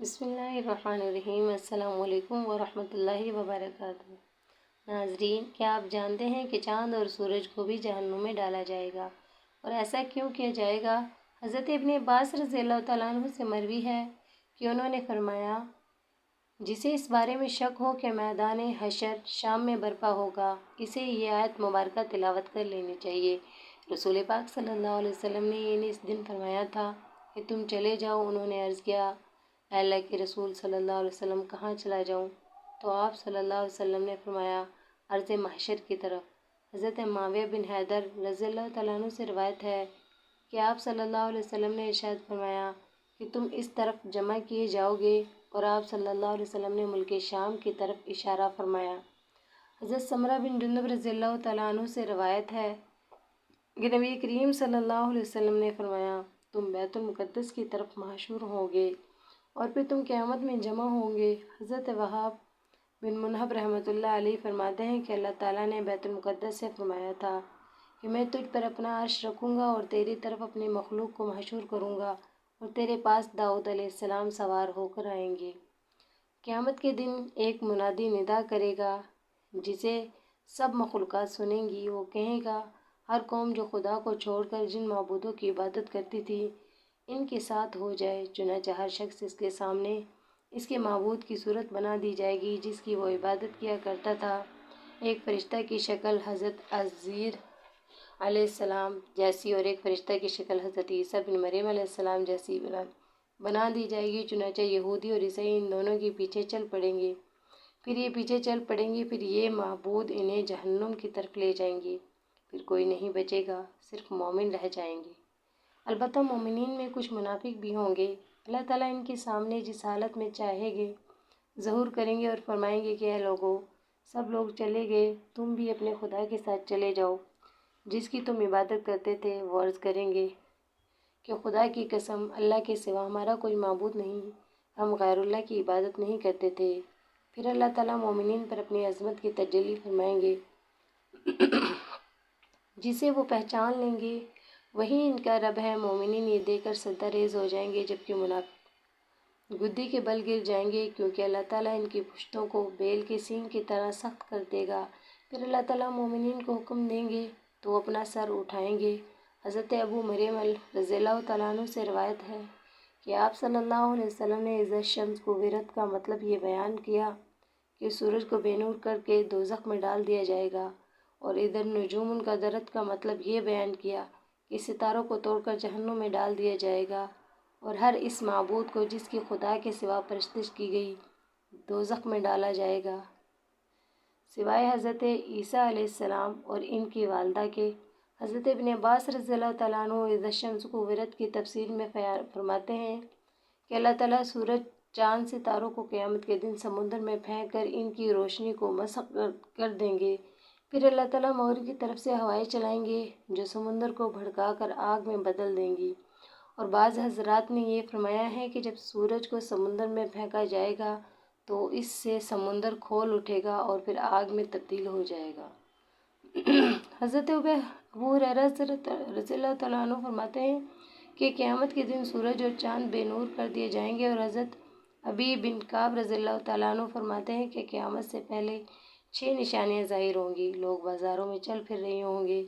بسم اللہ الرحمن الرحیم۔ السلام علیکم ورحمۃ اللہ وبرکاتہ۔ ناظرین، کیا آپ جانتے ہیں کہ چاند اور سورج کو بھی جہنم میں ڈالا جائے گا؟ اور ایسا کیوں کیا جائے گا؟ حضرت ابن عباس رضی اللہ تعالیٰ عنہ سے مروی ہے کہ انہوں نے فرمایا، جسے اس بارے میں شک ہو کہ میدان حشر شام میں برپا ہوگا، اسے یہ آیت مبارکہ تلاوت کر لینی چاہیے۔ رسول پاک صلی اللہ علیہ وسلم نے یہ اس دن فرمایا تھا کہ تم چلے جاؤ۔ انہوں نے عرض کیا، اے اللہ کے رسول صلی اللہ علیہ وسلم، کہاں چلا جاؤں؟ تو آپ صلی اللہ علیہ وسلم نے فرمایا، عرض محشر کی طرف۔ حضرت معاویہ بن حیدر رضی اللہ تعالیٰ عنہ سے روایت ہے کہ آپ صلی اللہ علیہ وسلم نے ارشاد فرمایا کہ تم اس طرف جمع کیے جاؤ گے، اور آپ صلی اللہ علیہ وسلم نے ملک شام کی طرف اشارہ فرمایا۔ حضرت سمرہ بن جندب رضی اللہ تعالیٰ عنہ سے روایت ہے کہ نبی کریم صلی اللہ علیہ وسلم نے فرمایا، تم بیت المقدس کی طرف محشور ہوں گے اور پھر تم قیامت میں جمع ہوں گے۔ حضرت وہاب بن منہب رحمۃ اللہ علیہ فرماتے ہیں کہ اللہ تعالیٰ نے بیت المقدس سے فرمایا تھا کہ میں تجھ پر اپنا عرش رکھوں گا اور تیری طرف اپنی مخلوق کو محشور کروں گا، اور تیرے پاس داؤد علیہ السلام سوار ہو کر آئیں گے۔ قیامت کے دن ایک منادی ندا کرے گا جسے سب مخلوقات سنیں گی۔ وہ کہے گا، ہر قوم جو خدا کو چھوڑ کر جن معبودوں کی عبادت کرتی تھی، ان کے ساتھ ہو جائے۔ چنانچہ ہر شخص اس کے سامنے اس کے معبود کی صورت بنا دی جائے گی جس کی وہ عبادت کیا کرتا تھا۔ ایک فرشتہ کی شکل حضرت عزیر علیہ السلام جیسی اور ایک فرشتہ کی شکل حضرت عیسیٰ بن مریم علیہ السلام جیسی بنا دی جائے گی۔ چنانچہ یہودی اور عیسائی ان دونوں کے پیچھے چل پڑیں گے، پھر یہ پیچھے چل پڑیں گے، پھر یہ معبود انہیں جہنم کی طرف لے جائیں گے، پھر کوئی نہیں بچے گا، صرف مومن رہ جائیں گے۔ البتہ مومنین میں کچھ منافق بھی ہوں گے۔ اللہ تعالیٰ ان کے سامنے جس حالت میں چاہیں گے ظہور کریں گے اور فرمائیں گے کہ اے لوگو، سب لوگ چلے گئے، تم بھی اپنے خدا کے ساتھ چلے جاؤ جس کی تم عبادت کرتے تھے۔ وہ عرض کریں گے کہ خدا کی قسم، اللہ کے سوا ہمارا کوئی معبود نہیں، ہم غیر اللہ کی عبادت نہیں کرتے تھے۔ پھر اللہ تعالیٰ مومنین پر اپنی عظمت کی تجلی فرمائیں گے جسے وہ پہچان لیں گے، وہی ان کا رب ہے۔ مومنین یہ دیکھ کر سجدہ ریز ہو جائیں گے، جبکہ منافق گدی کے بل گر جائیں گے، کیونکہ اللہ تعالیٰ ان کی پشتوں کو بیل کے سینگ کی طرح سخت کر دے گا۔ پھر اللہ تعالیٰ مومنین کو حکم دیں گے تو وہ اپنا سر اٹھائیں گے۔ حضرت ابو مریم رضی اللہ تعالیٰ عنہ سے روایت ہے کہ آپ صلی اللہ علیہ وسلم نے اذا الشمس کوورت کا مطلب یہ بیان کیا کہ سورج کو بے نور کر کے دوزخ میں ڈال دیا جائے گا، اور اذا النجوم انکدرت کا مطلب یہ بیان کیا کہ ستاروں کو توڑ کر جہنم میں ڈال دیا جائے گا، اور ہر اس معبود کو جس کی خدا کے سوا پرستش کی گئی دوزخ میں ڈالا جائے گا، سوائے حضرت عیسیٰ علیہ السلام اور ان کی والدہ کے۔ حضرت ابن عباس رضی اللہ تعالیٰ عنہ اذا الشمس کوورت کی تفسیر میں فرماتے ہیں کہ اللہ تعالیٰ سورج، چاند، ستاروں کو قیامت کے دن سمندر میں پھینک کر ان کی روشنی کو مسخ کر دیں گے۔ پھر اللہ تعالیٰ مغرب کی طرف سے ہوائیں چلائیں گے جو سمندر کو بھڑکا کر آگ میں بدل دیں گی۔ اور بعض حضرات نے یہ فرمایا ہے کہ جب سورج کو سمندر میں پھینکا جائے گا تو اس سے سمندر کھول اٹھے گا اور پھر آگ میں تبدیل ہو جائے گا۔ حضرت ابو ہریرہ رضی اللہ تعالیٰ عنہ فرماتے ہیں کہ قیامت کے دن سورج اور چاند بے نور کر دیے جائیں گے، اور حضرت ابی بن کعب رضی اللہ تعالیٰ عنہ فرماتے ہیں کہ قیامت سے پہلے 6 نشانیاں ظاہر ہوں گی۔ لوگ بازاروں میں چل پھر رہے ہوں گے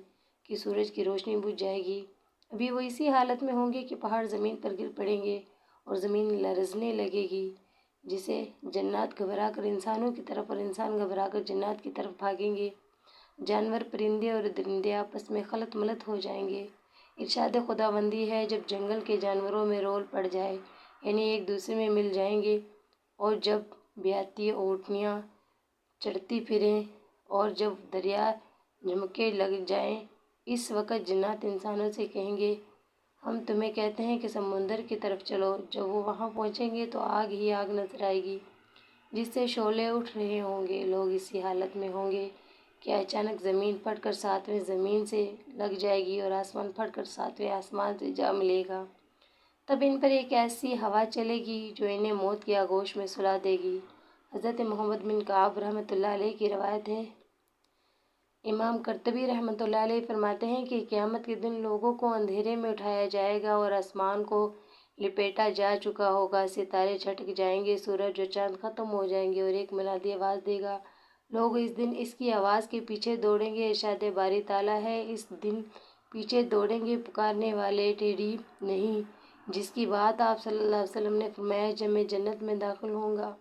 کہ سورج کی روشنی بجھ جائے گی، ابھی وہ اسی حالت میں ہوں گے کہ پہاڑ زمین پر گر پڑیں گے اور زمین لرزنے لگے گی، جسے جنات گھبرا کر انسانوں کی طرف اور انسان گھبرا کر جنات کی طرف بھاگیں گے۔ جانور، پرندے اور درندے آپس میں خلط ملط ہو جائیں گے۔ ارشاد خداوندی ہے، جب جنگل کے جانوروں میں رول پڑ جائے، یعنی ایک دوسرے میں مل جائیں گے، اور جب بیاتی اونٹنیاں چڑھتی پھریں، اور جب دریا جھمکے لگ جائیں، اس وقت جنات انسانوں سے کہیں گے، ہم تمہیں کہتے ہیں کہ سمندر کی طرف چلو۔ جب وہ وہاں پہنچیں گے تو آگ ہی آگ نظر آئے گی جس سے شعلے اٹھ رہے ہوں گے۔ لوگ اسی حالت میں ہوں گے کہ اچانک زمین پھٹ کر 7ویں زمین سے لگ جائے گی اور آسمان پھٹ کر 7ویں آسمان سے جا ملے گا۔ تب ان پر ایک ایسی ہوا چلے گی جو انہیں موت کی آغوش میں سلا دے گی۔ حضرت محمد بن کعب رحمۃ اللہ علیہ کی روایت ہے، امام قرطبی رحمۃ اللہ علیہ فرماتے ہیں کہ قیامت کے دن لوگوں کو اندھیرے میں اٹھایا جائے گا اور آسمان کو لپیٹا جا چکا ہوگا، ستارے چھٹک جائیں گے، سورج اور چاند ختم ہو جائیں گے اور ایک منادی آواز دے گا، لوگ اس دن اس کی آواز کے پیچھے دوڑیں گے، ارشاد باری تعالیٰ ہے، اس دن پیچھے دوڑیں گے پکارنے والے ٹیڑھی نہیں، جس کی بات آپ صلی اللہ علیہ وسلم نے فرمایا، جب میں جنت میں داخل ہوں گا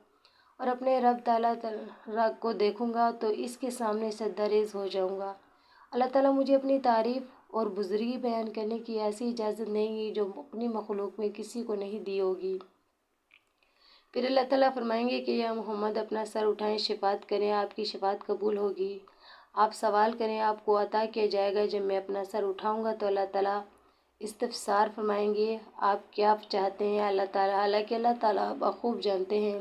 اور اپنے رب تعالیٰ کو دیکھوں گا تو اس کے سامنے سجدہ ریز ہو جاؤں گا۔ اللہ تعالیٰ مجھے اپنی تعریف اور بزرگی بیان کرنے کی ایسی اجازت دیں گی جو اپنی مخلوق میں کسی کو نہیں دی ہوگی۔ پھر اللہ تعالیٰ فرمائیں گے کہ یا محمد اپنا سر اٹھائیں، شفاعت کریں، آپ کی شفاعت قبول ہوگی، آپ سوال کریں، آپ کو عطا کیا جائے گا۔ جب میں اپنا سر اٹھاؤں گا تو اللہ تعالیٰ استفسار فرمائیں گے، آپ کیا چاہتے ہیں؟ اللہ تعالیٰ، حالانکہ اللہ تعالیٰ بخوب جانتے ہیں،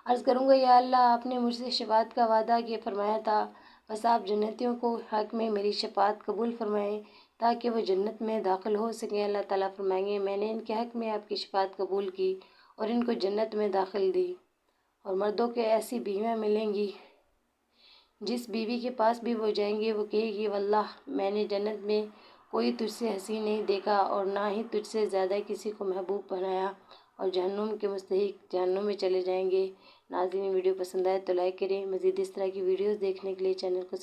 عرض کروں گا یا اللہ، آپ نے مجھ سے شفاعت کا وعدہ کیا فرمایا تھا، بس آپ جنتیوں کو حق میں میری شفاعت قبول فرمائیں تاکہ وہ جنت میں داخل ہو سکیں۔ اللہ تعالیٰ فرمائیں گے میں نے ان کے حق میں آپ کی شفاعت قبول کی اور ان کو جنت میں داخل دی۔ اور مردوں کے ایسی بیویاں ملیں گی، جس بیوی کے پاس بھی وہ جائیں گے وہ کہے گی واللہ میں نے جنت میں کوئی تجھ سے حسین نہیں دیکھا اور نہ ہی تجھ سے زیادہ کسی کو محبوب بنایا، اور جہنم کے مستحق جہنم میں چلے جائیں گے۔ ناظرین، ویڈیو پسند آئے تو لائک کریں، مزید اس طرح کی ویڈیوز دیکھنے کے لیے چینل کو